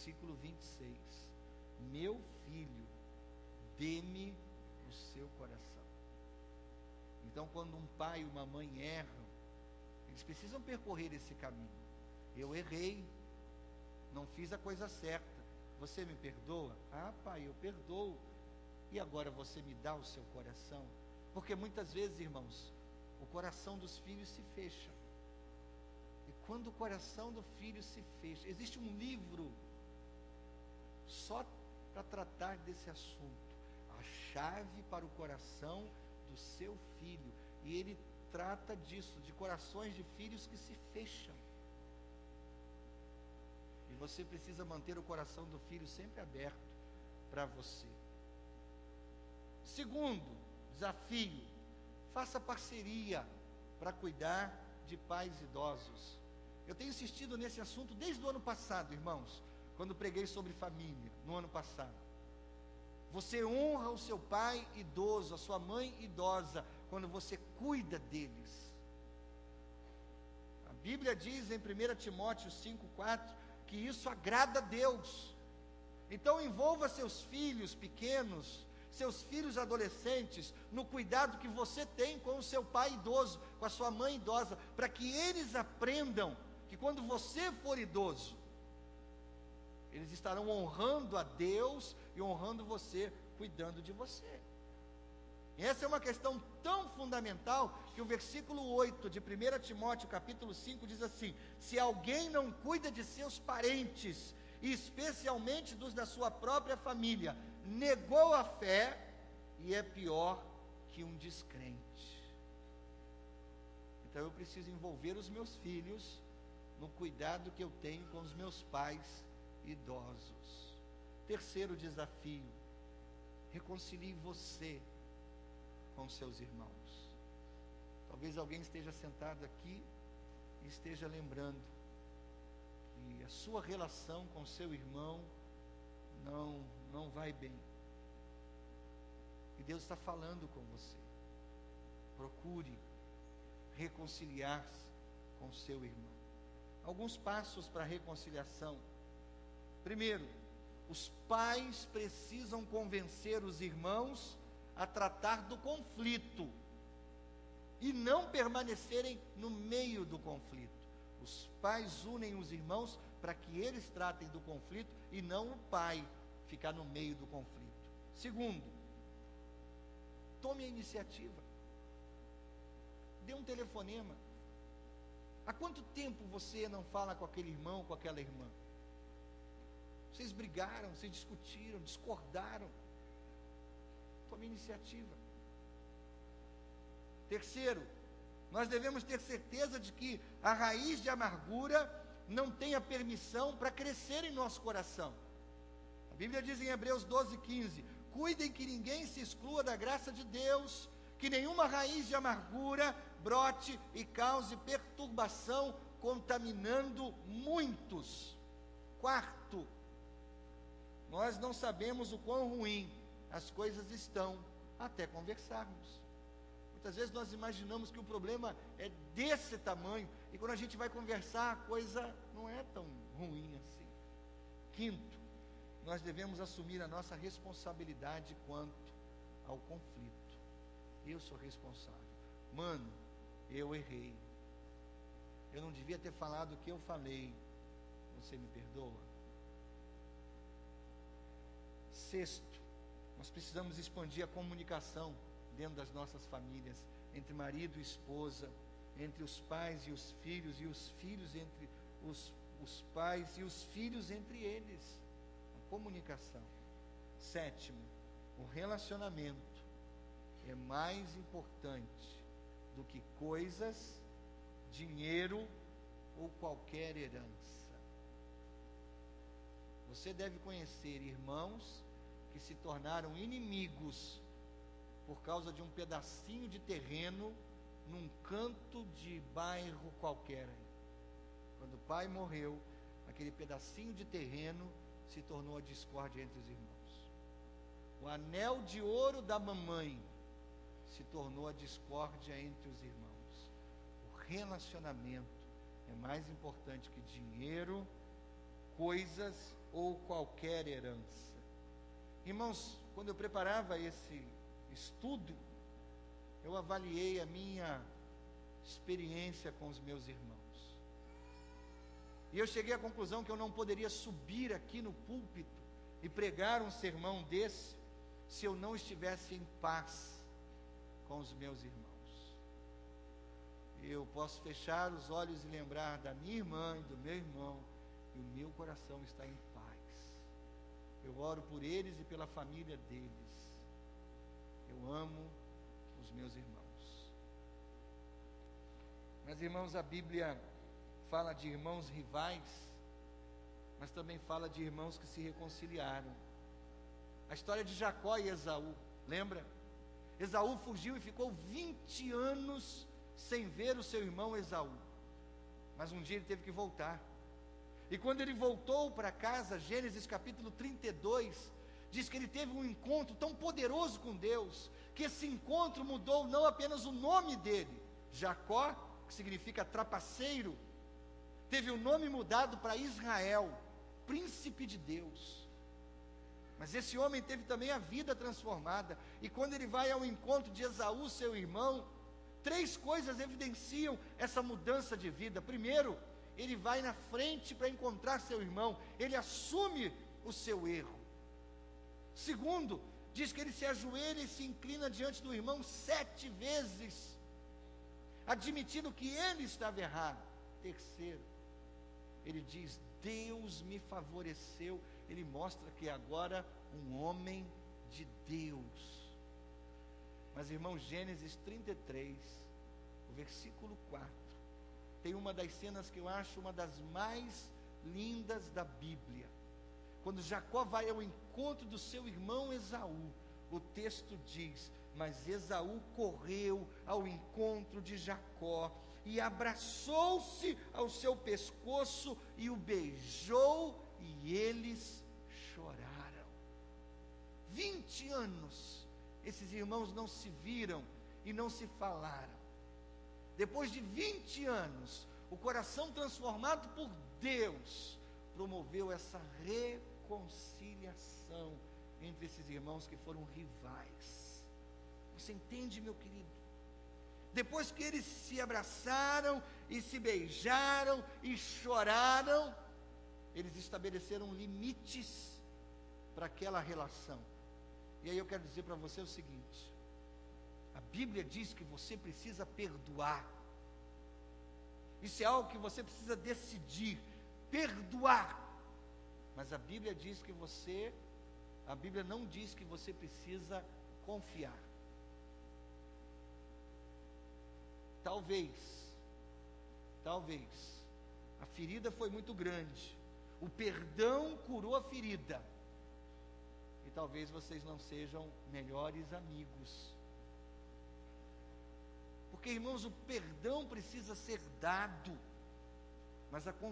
versículo 26. Meu filho, dê-me o seu coração. Então, quando um pai e uma mãe erram, eles precisam percorrer esse caminho. Eu errei, não fiz a coisa certa, você me perdoa? Ah, pai, eu perdoo. E agora você me dá o seu coração? Porque muitas vezes, irmãos, o coração dos filhos se fecha. E quando o coração do filho se fecha, existe um livro só para tratar desse assunto, a chave para o coração do seu filho, e ele trata disso, de corações de filhos que se fecham, e você precisa manter o coração do filho sempre aberto para você. Segundo desafio, faça parceria para cuidar de pais idosos. Eu tenho insistido nesse assunto desde o ano passado, irmãos, quando preguei sobre família, no ano passado. Você honra o seu pai idoso, a sua mãe idosa, quando você cuida deles. A Bíblia diz em 1 Timóteo 5,4, que isso agrada a Deus. Então envolva seus filhos pequenos, seus filhos adolescentes, no cuidado que você tem com o seu pai idoso, com a sua mãe idosa, para que eles aprendam que quando você for idoso, eles estarão honrando a Deus e honrando você, cuidando de você. E essa é uma questão tão fundamental, que o versículo 8 de 1 Timóteo capítulo 5 diz assim: se alguém não cuida de seus parentes, e especialmente dos da sua própria família, negou a fé e é pior que um descrente. Então eu preciso envolver os meus filhos no cuidado que eu tenho com os meus pais idosos. Terceiro desafio, reconcilie você com seus irmãos. Talvez alguém esteja sentado aqui e esteja lembrando que a sua relação com seu irmão não vai bem. E Deus está falando com você. Procure reconciliar-se com seu irmão. Alguns passos para a reconciliação. Primeiro, os pais precisam convencer os irmãos a tratar do conflito e não permanecerem no meio do conflito. Os pais unem os irmãos para que eles tratem do conflito e não o pai ficar no meio do conflito. Segundo, tome a iniciativa. Dê um telefonema. Há quanto tempo você não fala com aquele irmão, com aquela irmã? Vocês brigaram, vocês discutiram, discordaram. Tome iniciativa. Terceiro, nós devemos ter certeza de que a raiz de amargura não tenha permissão para crescer em nosso coração. A Bíblia diz em Hebreus 12,15: cuidem que ninguém se exclua da graça de Deus, que nenhuma raiz de amargura brote e cause perturbação, contaminando muitos. Quarto, nós não sabemos o quão ruim as coisas estão até conversarmos. Muitas vezes nós imaginamos que o problema é desse tamanho, e quando a gente vai conversar, a coisa não é tão ruim assim. Quinto, nós devemos assumir a nossa responsabilidade quanto ao conflito. Eu sou responsável. Mano, eu errei. Eu não devia ter falado o que eu falei. Você me perdoa? Sexto, nós precisamos expandir a comunicação dentro das nossas famílias, entre marido e esposa, entre os pais e os filhos entre os pais e os filhos entre eles. A comunicação. Sétimo, o relacionamento é mais importante do que coisas, dinheiro ou qualquer herança. Você deve conhecer irmãos que se tornaram inimigos por causa de um pedacinho de terreno num canto de bairro qualquer. Quando o pai morreu, aquele pedacinho de terreno se tornou a discórdia entre os irmãos. O anel de ouro da mamãe se tornou a discórdia entre os irmãos. O relacionamento é mais importante que dinheiro, coisas ou qualquer herança. Irmãos, quando eu preparava esse estudo, eu avaliei a minha experiência com os meus irmãos. E eu cheguei à conclusão que eu não poderia subir aqui no púlpito e pregar um sermão desse, se eu não estivesse em paz com os meus irmãos. Eu posso fechar os olhos e lembrar da minha irmã e do meu irmão, e o meu coração está em paz. Eu oro por eles e pela família deles. Eu amo os meus irmãos. Mas, irmãos, a Bíblia fala de irmãos rivais, mas também fala de irmãos que se reconciliaram. A história de Jacó e Esaú, lembra? Esaú fugiu e ficou 20 anos sem ver o seu irmão Esaú. Mas um dia ele teve que voltar. E quando ele voltou para casa, Gênesis capítulo 32, diz que ele teve um encontro tão poderoso com Deus, que esse encontro mudou não apenas o nome dele, Jacó, que significa trapaceiro, teve o nome mudado para Israel, príncipe de Deus. Mas esse homem teve também a vida transformada. E quando ele vai ao encontro de Esaú, seu irmão, 3 coisas evidenciam essa mudança de vida. Primeiro, ele vai na frente para encontrar seu irmão, ele assume o seu erro. Segundo, diz que ele se ajoelha e se inclina diante do irmão 7 vezes, admitindo que ele estava errado. Terceiro, ele diz: Deus me favoreceu. Ele mostra que agora um homem de Deus. Mas, irmão, Gênesis 33, o versículo 4, tem uma das cenas que eu acho uma das mais lindas da Bíblia. Quando Jacó vai ao encontro do seu irmão Esaú, o texto diz: mas Esaú correu ao encontro de Jacó e abraçou-se ao seu pescoço e o beijou, e eles choraram. 20 anos esses irmãos não se viram e não se falaram. Depois de 20 anos, o coração transformado por Deus promoveu essa reconciliação entre esses irmãos que foram rivais. Você entende, meu querido? Depois que eles se abraçaram e se beijaram e choraram, eles estabeleceram limites para aquela relação. E aí eu quero dizer para você o seguinte: a Bíblia diz que você precisa perdoar. Isso é algo que você precisa decidir, perdoar. Mas a Bíblia diz que a Bíblia não diz que você precisa confiar. Talvez, a ferida foi muito grande, o perdão curou a ferida, e talvez vocês não sejam melhores amigos, porque, irmãos, o perdão precisa ser dado, mas a